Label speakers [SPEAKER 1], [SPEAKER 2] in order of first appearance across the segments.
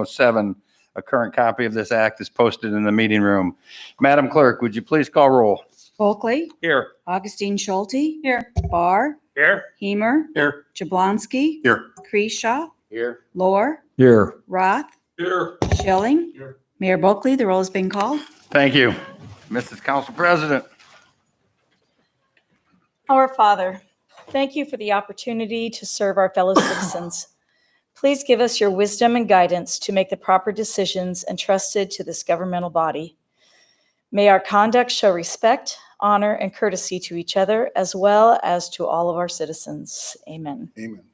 [SPEAKER 1] 7. A current copy of this act is posted in the meeting room. Madam Clerk, would you please call roll?
[SPEAKER 2] Bulkley.
[SPEAKER 1] Here.
[SPEAKER 2] Augustine Schulte. Here. Barr.
[SPEAKER 1] Here.
[SPEAKER 2] Hemer.
[SPEAKER 1] Here.
[SPEAKER 2] Jablonski.
[SPEAKER 1] Here.
[SPEAKER 2] Kreshaw.
[SPEAKER 1] Here.
[SPEAKER 2] Lohr.
[SPEAKER 1] Here.
[SPEAKER 2] Roth.
[SPEAKER 1] Here.
[SPEAKER 2] Schilling.
[SPEAKER 1] Here.
[SPEAKER 2] Mayor Bulkley, the roll has been called.
[SPEAKER 1] Thank you. Mrs. Council President.
[SPEAKER 3] Our Father, thank you for the opportunity to serve our fellow citizens. Please give us your wisdom and guidance to make the proper decisions entrusted to this governmental body. May our conduct show respect, honor, and courtesy to each other, as well as to all of our citizens. Amen.
[SPEAKER 4] Amen.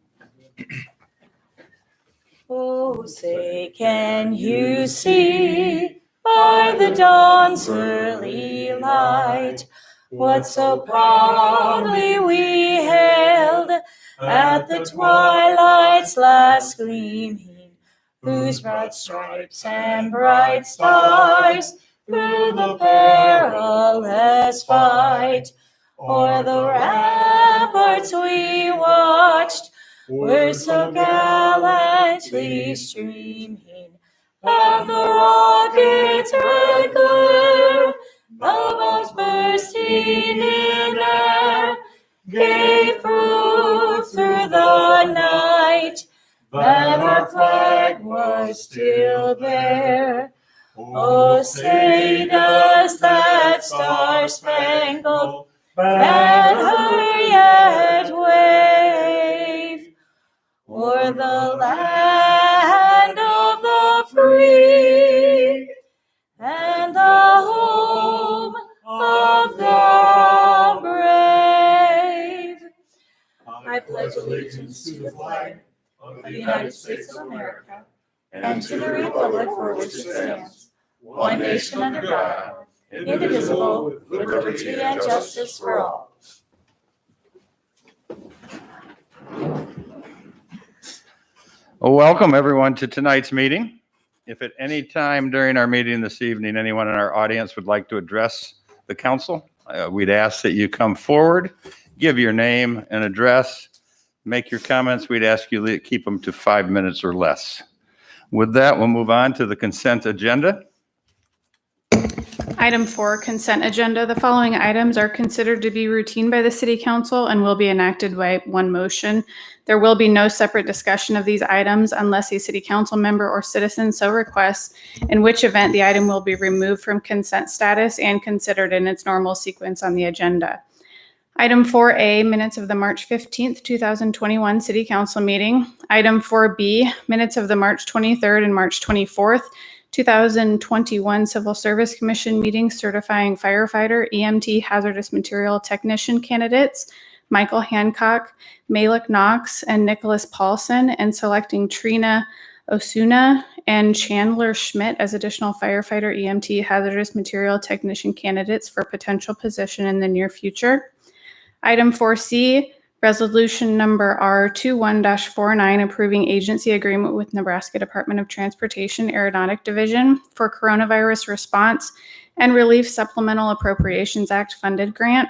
[SPEAKER 3] Oh, say, can you see by the dawn's early light what so proudly we hailed at the twilight's last gleaming, whose broad stripes and bright stars through the perilous fight o'er the ramparts we watched were so gallantly streaming, and the rocket's red glare, the bombs bursting in air, gave proof through the night that our flag was still there. Oh, say does that star-spangled banner yet wave o'er the land of the free and the home of the brave? I pledge allegiance to the flag of the United States of America and to the republic for which it stands, one nation under God, indivisible, with liberty and justice for all.
[SPEAKER 1] Well, welcome everyone to tonight's meeting. If at any time during our meeting this evening, anyone in our audience would like to address the council, we'd ask that you come forward, give your name and address, make your comments. We'd ask you to keep them to 5 minutes or less. With that, we'll move on to the consent agenda.
[SPEAKER 5] Item 4, consent agenda. The following items are considered to be routine by the City Council and will be enacted by one motion. There will be no separate discussion of these items unless a City Council member or citizen so requests, in which event the item will be removed from consent status and considered in its normal sequence on the agenda. Item 4A, minutes of the March 15th, 2021 City Council meeting. Item 4B, minutes of the March 23rd and March 24th, 2021 Civil Service Commission meeting certifying firefighter, EMT, hazardous material technician candidates, Michael Hancock, Malik Knox, and Nicholas Paulson, and selecting Trina Osuna and Chandler Schmidt as additional firefighter, EMT, hazardous material technician candidates for potential position in the near future. Item 4C, resolution number R21-49, approving agency agreement with Nebraska Department of Transportation Aeronautic Division for Coronavirus Response and Relief Supplemental Appropriations Act funded grant.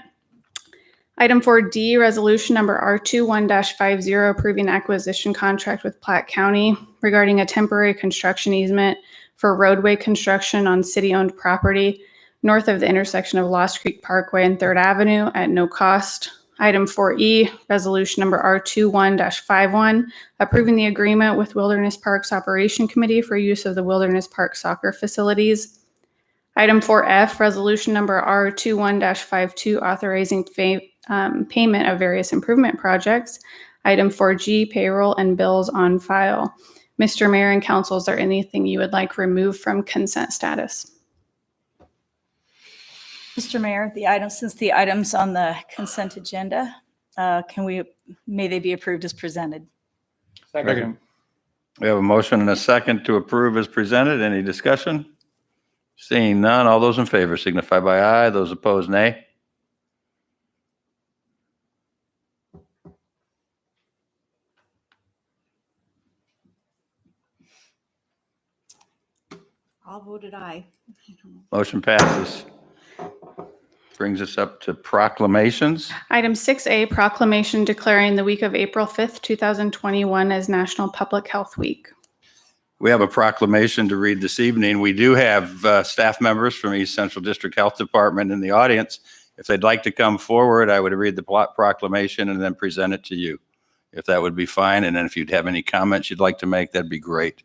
[SPEAKER 5] Item 4D, resolution number R21-50, approving acquisition contract with Platte County regarding a temporary construction easement for roadway construction on city-owned property north of the intersection of Lost Creek Parkway and 3rd Avenue at no cost. Item 4E, resolution number R21-51, approving the agreement with Wilderness Parks Operation Committee for use of the Wilderness Park soccer facilities. Item 4F, resolution number R21-52, authorizing payment of various improvement projects. Item 4G, payroll and bills on file. Mr. Mayor and Council, is there anything you would like removed from consent status?
[SPEAKER 3] Mr. Mayor, since the items on the consent agenda, may they be approved as presented?
[SPEAKER 1] Second. We have a motion and a second to approve as presented. Any discussion? Seeing none, all those in favor signify by aye. Those opposed, nay.
[SPEAKER 2] All voted aye.
[SPEAKER 1] Motion passes. Brings us up to proclamations.
[SPEAKER 5] Item 6A, proclamation declaring the week of April 5th, 2021 as National Public Health Week.
[SPEAKER 1] We have a proclamation to read this evening. We do have staff members from East Central District Health Department in the audience. If they'd like to come forward, I would read the proclamation and then present it to you, if that would be fine. And then if you'd have any comments you'd like to make, that'd be great.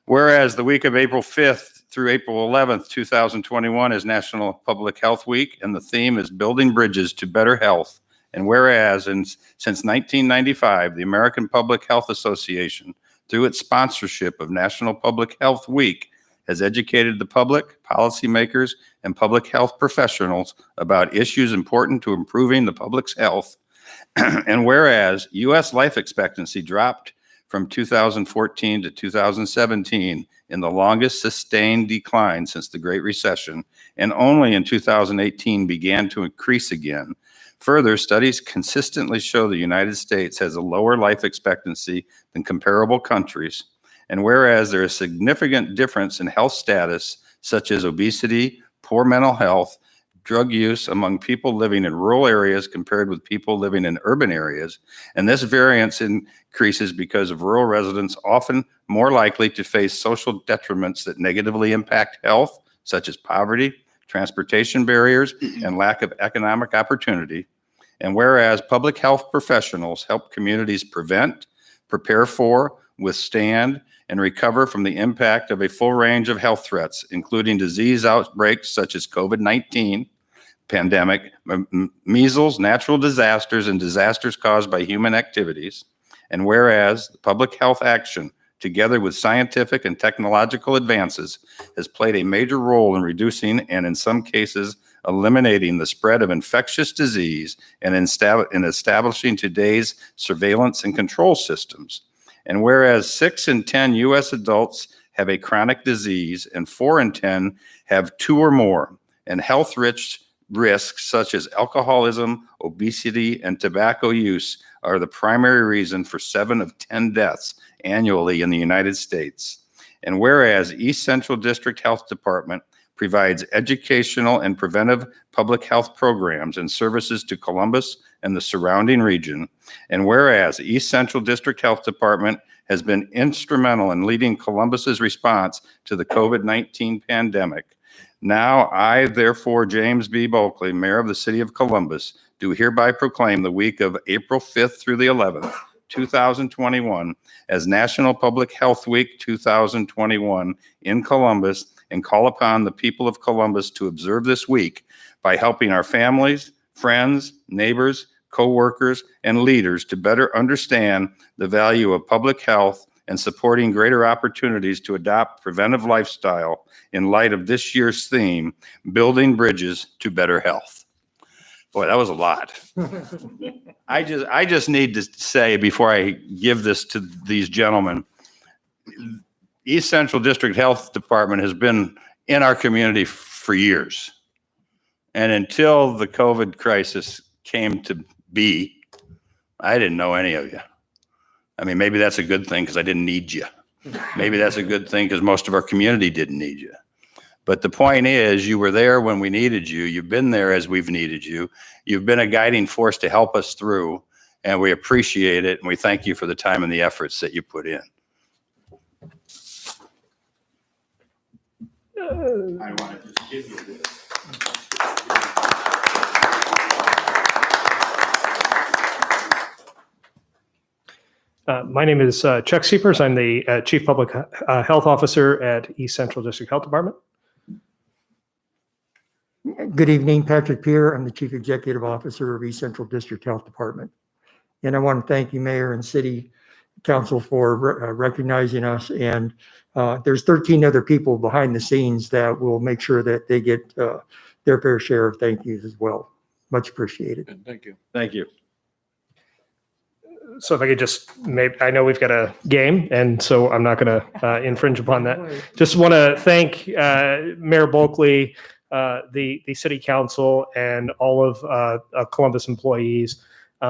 [SPEAKER 1] Whereas the week of April 5th through April 11th, 2021 is National Public Health Week, and the theme is Building Bridges to Better Health. And whereas since 1995, the American Public Health Association, through its sponsorship of National Public Health Week, has educated the public, policymakers, and public health professionals about issues important to improving the public's health. And whereas U.S. life expectancy dropped from 2014 to 2017 in the longest sustained decline since the Great Recession, and only in 2018 began to increase again. Further, studies consistently show the United States has a lower life expectancy than comparable countries. And whereas there is significant difference in health status, such as obesity, poor mental health, drug use among people living in rural areas compared with people living in urban areas, and this variance increases because of rural residents often more likely to face social detriments that negatively impact health, such as poverty, transportation barriers, and lack of economic opportunity. And whereas public health professionals help communities prevent, prepare for, withstand, and recover from the impact of a full range of health threats, including disease outbreaks such as COVID-19 pandemic, measles, natural disasters, and disasters caused by human activities. And whereas public health action, together with scientific and technological advances, has played a major role in reducing and in some cases eliminating the spread of infectious disease and in establishing today's surveillance and control systems. And whereas 6 in 10 U.S. adults have a chronic disease and 4 in 10 have 2 or more, and health risks such as alcoholism, obesity, and tobacco use are the primary reason for 7 of 10 deaths annually in the United States. And whereas East Central District Health Department provides educational and preventive public health programs and services to Columbus and the surrounding region, and whereas East Central District Health Department has been instrumental in leading Columbus's response to the COVID-19 pandemic, now I, therefore, James B. Bulkley, Mayor of the City of Columbus, do hereby proclaim the week of April 5th through the 11th, 2021 as National Public Health Week 2021 in Columbus, and call upon the people of Columbus to observe this week by helping our families, friends, neighbors, co-workers, and leaders to better understand the value of public health and supporting greater opportunities to adopt preventive lifestyle in light of this year's theme, Building Bridges to Better Health. Boy, that was a lot. I just need to say before I give this to these gentlemen, East Central District Health Department has been in our community for years. And until the COVID crisis came to be, I didn't know any of you. I mean, maybe that's a good thing because I didn't need you. Maybe that's a good thing because most of our community didn't need you. But the point is, you were there when we needed you. You've been there as we've needed you. You've been a guiding force to help us through, and we appreciate it. And we thank you for the time and the efforts that you put in. I want to just give you this.
[SPEAKER 4] My name is Chuck Seepers. I'm the Chief Public Health Officer at East Central District Health Department.
[SPEAKER 6] Good evening, Patrickpierre. I'm the Chief Executive Officer of East Central District Health Department. And I want to thank you, Mayor and City Council, for recognizing us. And there's 13 other people behind the scenes that will make sure that they get their fair share of thank yous as well. Much appreciated.
[SPEAKER 1] Thank you. Thank you.
[SPEAKER 4] So if I could just, maybe, I know we've got a game, and so I'm not going to infringe upon that. Just want to thank Mayor Bulkley, the City Council, and all of Columbus employees. We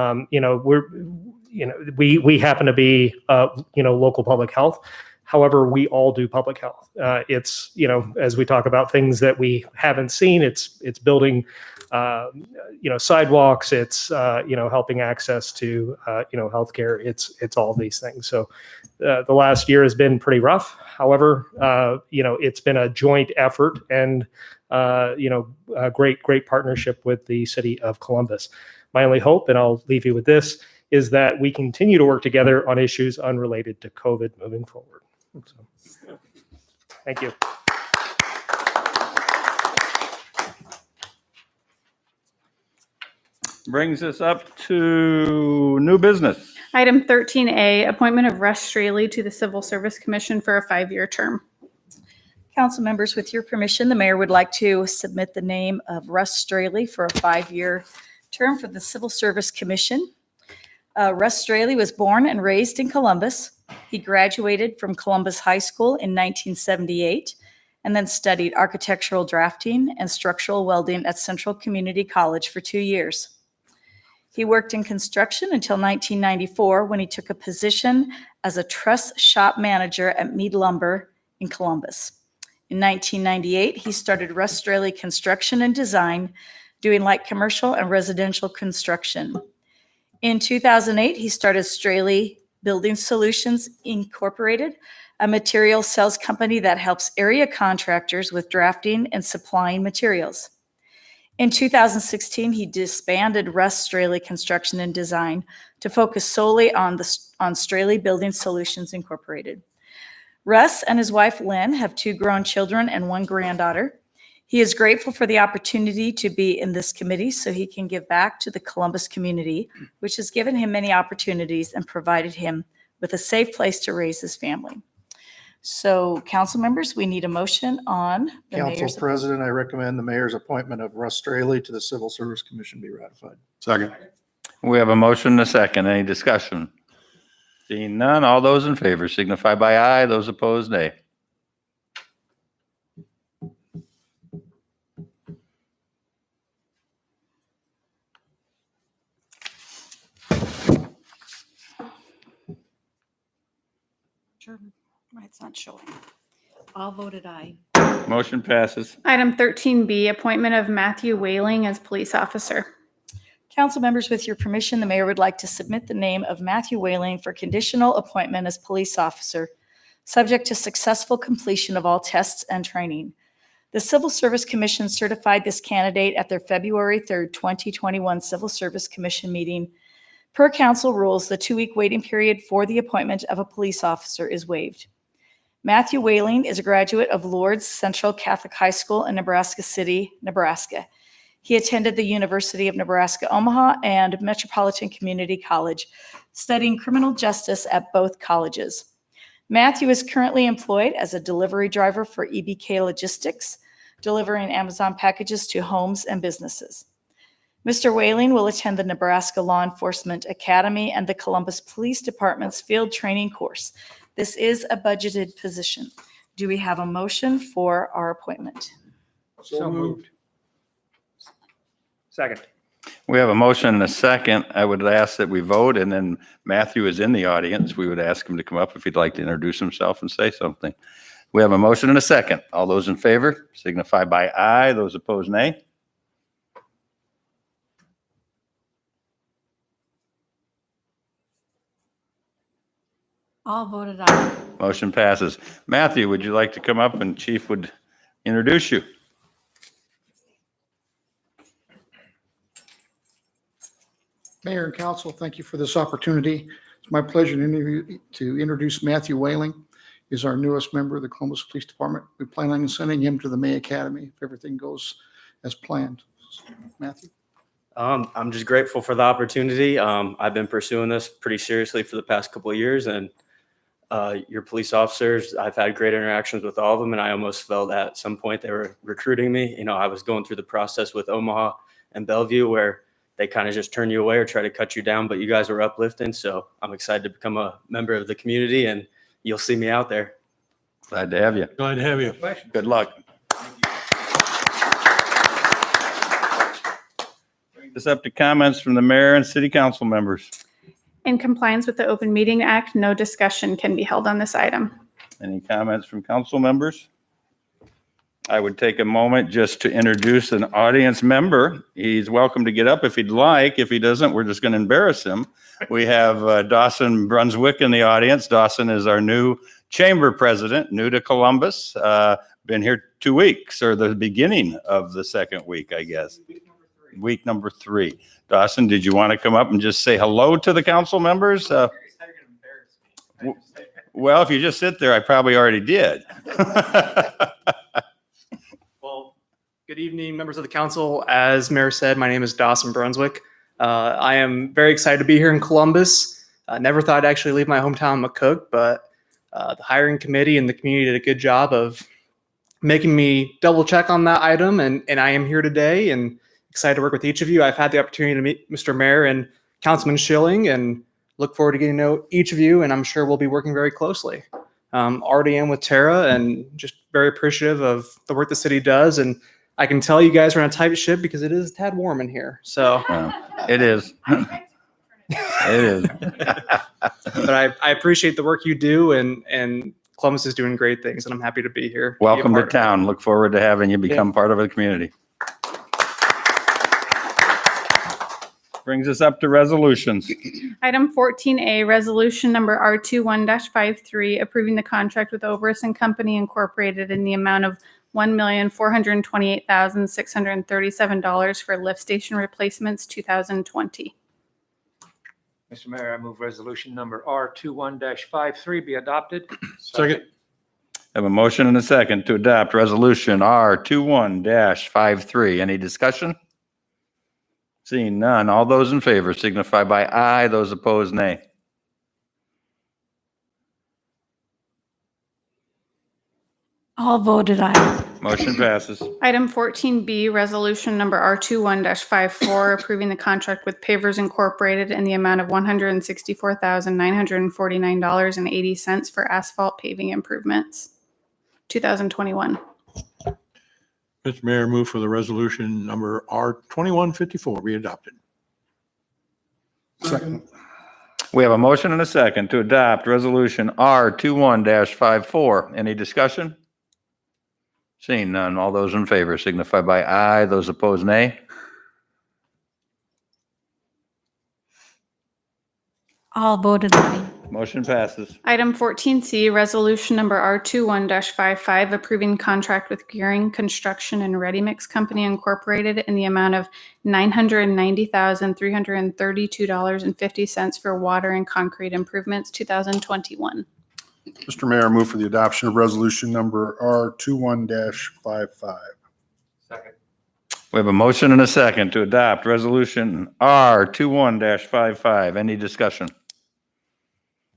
[SPEAKER 4] happen to be local public health. However, we all do public health. It's, as we talk about things that we haven't seen, it's building sidewalks, it's, helping access to, healthcare. It's all these things. So the last year has been pretty rough. However, it's been a joint effort and, a great partnership with the city of Columbus. My only hope, and I'll leave you with this, is that we continue to work together on issues unrelated to COVID moving forward. So, thank you.
[SPEAKER 1] Brings us up to new business.
[SPEAKER 5] Item 13A, appointment of Russ Straley to the Civil Service Commission for a 5-year term.
[SPEAKER 3] Council members, with your permission, the mayor would like to submit the name of Russ Straley for a 5-year term for the Civil Service Commission. Russ Straley was born and raised in Columbus. He graduated from Columbus High School in 1978 and then studied architectural drafting and structural welding at Central Community College for 2 years. He worked in construction until 1994 when he took a position as a truss shop manager at Mead Lumber in Columbus. In 1998, he started Russ Straley Construction and Design, doing light commercial and residential construction. In 2008, he started Straley Building Solutions Incorporated, a material sales company that helps area contractors with drafting and supplying materials. In 2016, he disbanded Russ Straley Construction and Design to focus solely on Straley Building Solutions Incorporated. Russ and his wife Lynn have 2 grown children and 1 granddaughter. He is grateful for the opportunity to be in this committee so he can give back to the Columbus community, which has given him many opportunities and provided him with a safe place to raise his family. So, council members, we need a motion on the
[SPEAKER 7] Council
[SPEAKER 3] mayor's.
[SPEAKER 7] President, I recommend the mayor's appointment of Russ Straley to the Civil Service Commission be ratified.
[SPEAKER 1] Second. We have a motion and a second. Any discussion? Seeing none, all those in favor signify by aye. Those opposed, nay.
[SPEAKER 2] Sure. It's not showing. All voted aye.
[SPEAKER 1] Motion passes.
[SPEAKER 5] Item 13B, appointment of Matthew Whaling as police officer.
[SPEAKER 3] Council members, with your permission, the mayor would like to submit the name of Matthew Whaling for conditional appointment as police officer, subject to successful completion of all tests and training. The Civil Service Commission certified this candidate at their February 3rd, 2021 Civil Service Commission meeting. Per council rules, the 2-week waiting period for the appointment of a police officer is waived. Matthew Whaling is a graduate of Lourdes Central Catholic High School in Nebraska City, Nebraska. He attended the University of Nebraska Omaha and Metropolitan Community College, studying criminal justice at both colleges. Matthew is currently employed as a delivery driver for EBK Logistics, delivering Amazon packages to homes and businesses. Mr. Whaling will attend the Nebraska Law Enforcement Academy and the Columbus Police Department's field training course. This is a budgeted position. Do we have a motion for our appointment?
[SPEAKER 4] So moved. Second.
[SPEAKER 1] We have a motion and a second. I would ask that we vote, and then Matthew is in the audience. We would ask him to come up if he'd like to introduce himself and say something. We have a motion and a second. All those in favor signify by aye. Those opposed, nay.
[SPEAKER 2] All voted aye.
[SPEAKER 1] Motion passes. Matthew, would you like to come up and Chief would introduce you?
[SPEAKER 8] Mayor and council, thank you for this opportunity. It's my pleasure to introduce Matthew Whaling. He's our newest member of the Columbus Police Department. We plan on sending him to the May Academy if everything goes as planned. Matthew.
[SPEAKER 9] I'm just grateful for the opportunity. I've been pursuing this pretty seriously for the past couple of years, and your police officers, I've had great interactions with all of them, and I almost felt at some point they were recruiting me. You know, I was going through the process with Omaha and Bellevue where they kind of just turn you away or try to cut you down, but you guys were uplifting. So I'm excited to become a member of the community, and you'll see me out there.
[SPEAKER 1] Glad to have you.
[SPEAKER 10] Glad to have you.
[SPEAKER 1] Good luck. Bring this up to comments from the mayor and city council members.
[SPEAKER 5] In compliance with the Open Meeting Act, no discussion can be held on this item.
[SPEAKER 1] Any comments from council members? I would take a moment just to introduce an audience member. He's welcome to get up if he'd like. If he doesn't, we're just going to embarrass him. We have Dawson Brunswick in the audience. Dawson is our new chamber president, new to Columbus. Been here 2 weeks, or the beginning of the second week, I guess. Week number 3. Dawson, did you want to come up and just say hello to the council members? Well, if you just sit there, I probably already did.
[SPEAKER 10] Well, good evening, members of the council. As Mayor said, my name is Dawson Brunswick. I am very excited to be here in Columbus. I never thought I'd actually leave my hometown, McCook, but the hiring committee and the community did a good job of making me double check on that item, and I am here today and excited to work with each of you. I've had the opportunity to meet Mr. Mayor and Councilman Schilling and look forward to getting to know each of you, and I'm sure we'll be working very closely. Already am with Tara and just very appreciative of the work the city does, and I can tell you guys are on a tight ship because it is a tad warm in here. So
[SPEAKER 1] it is. It is.
[SPEAKER 10] But I appreciate the work you do, and Columbus is doing great things, and I'm happy to be here.
[SPEAKER 1] Welcome to town. Look forward to having you become part of the community. Brings us up to resolutions.
[SPEAKER 5] Item 14A, resolution number R21-53, approving the contract with Oberus and Company Incorporated in the amount of $1,428,637 for lift station replacements 2020.
[SPEAKER 11] Mr. Mayor, I move resolution number R21-53 be adopted.
[SPEAKER 7] Second.
[SPEAKER 1] I have a motion and a second to adopt resolution R21-53. Any discussion? Seeing none, all those in favor signify by aye. Those opposed, nay.
[SPEAKER 2] All voted aye.
[SPEAKER 1] Motion passes.
[SPEAKER 5] Item 14B, resolution number R21-54, approving the contract with Pavers Incorporated in the amount of $164,949.80 for asphalt paving improvements 2021.
[SPEAKER 12] Mr. Mayor, move for the resolution number R2154 be adopted.
[SPEAKER 7] Second.
[SPEAKER 1] We have a motion and a second to adopt resolution R21-54. Any discussion? Seeing none, all those in favor signify by aye. Those opposed, nay.
[SPEAKER 2] All voted aye.
[SPEAKER 1] Motion passes.
[SPEAKER 5] Item 14C, resolution number R21-55, approving contract with Gearing Construction and Ready Mix Company Incorporated in the amount of $990,332.50 for water and concrete improvements 2021.
[SPEAKER 7] Mr. Mayor, I move for the adoption of resolution number R21-55.
[SPEAKER 11] Second.
[SPEAKER 1] We have a motion and a second to adopt resolution R21-55. Any discussion?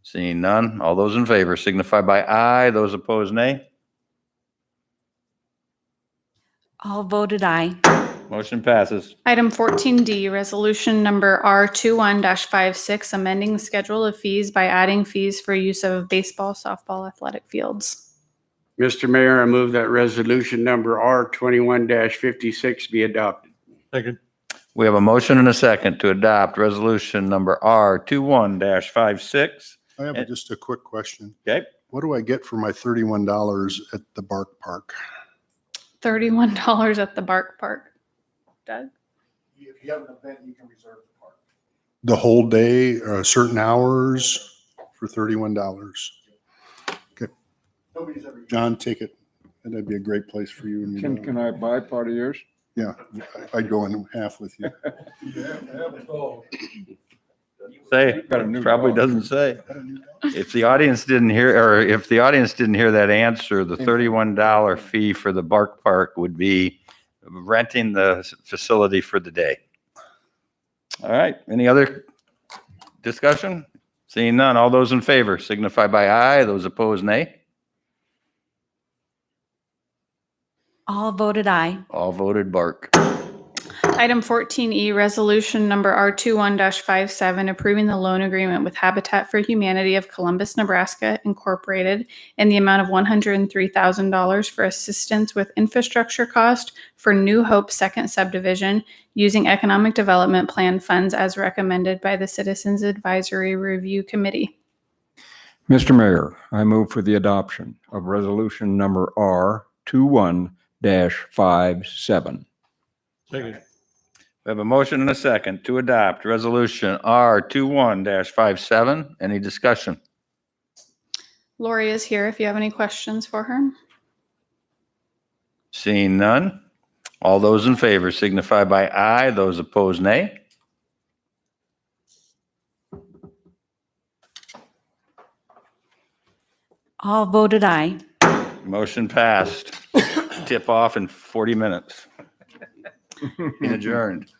[SPEAKER 1] Seeing none, all those in favor signify by aye. Those opposed, nay.
[SPEAKER 2] All voted aye.
[SPEAKER 1] Motion passes.
[SPEAKER 5] Item 14D, resolution number R21-56, amending the schedule of fees by adding fees for use of baseball, softball, athletic fields.
[SPEAKER 13] Mr. Mayor, I move that resolution number R21-56 be adopted.
[SPEAKER 12] Second.
[SPEAKER 1] We have a motion and a second to adopt resolution number R21-56.
[SPEAKER 7] I have just a quick question.
[SPEAKER 1] Okay.
[SPEAKER 7] What do I get for my $31 at the Bark Park?
[SPEAKER 5] $31 at the Bark Park. Doug?
[SPEAKER 8] If you have an event, you can reserve the park.
[SPEAKER 7] The whole day, certain hours for $31. Okay.
[SPEAKER 8] Nobody's ever.
[SPEAKER 7] John, take it. That'd be a great place for you. And your dog.
[SPEAKER 12] Can I buy part of yours?
[SPEAKER 7] Yeah, I'd go in half with you.
[SPEAKER 1] Say, probably doesn't say. If the audience didn't hear, or if the audience didn't hear that answer, the $31 fee for the Bark Park would be renting the facility for the day. All right, any other discussion? Seeing none, all those in favor signify by aye. Those opposed, nay.
[SPEAKER 2] All voted aye.
[SPEAKER 1] All voted Bark.
[SPEAKER 5] Item 14E, resolution number R21-57, approving the loan agreement with Habitat for Humanity of Columbus, Nebraska Incorporated in the amount of $103,000 for assistance with infrastructure cost for New Hope Second Subdivision using Economic Development Plan funds as recommended by the Citizens Advisory Review Committee.
[SPEAKER 12] Mr. Mayor, I move for the adoption of resolution number R21-57 21-57. Second.
[SPEAKER 1] We have a motion and a second to adopt Resolution R21-57. Any discussion?
[SPEAKER 5] Lori is here if you have any questions for her.
[SPEAKER 1] Seeing none. All those in favor signify by aye. Those opposed, nay.
[SPEAKER 2] All voted aye.
[SPEAKER 1] Motion passed. Tip off in 40 minutes. Being adjourned.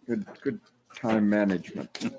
[SPEAKER 14] Good time management.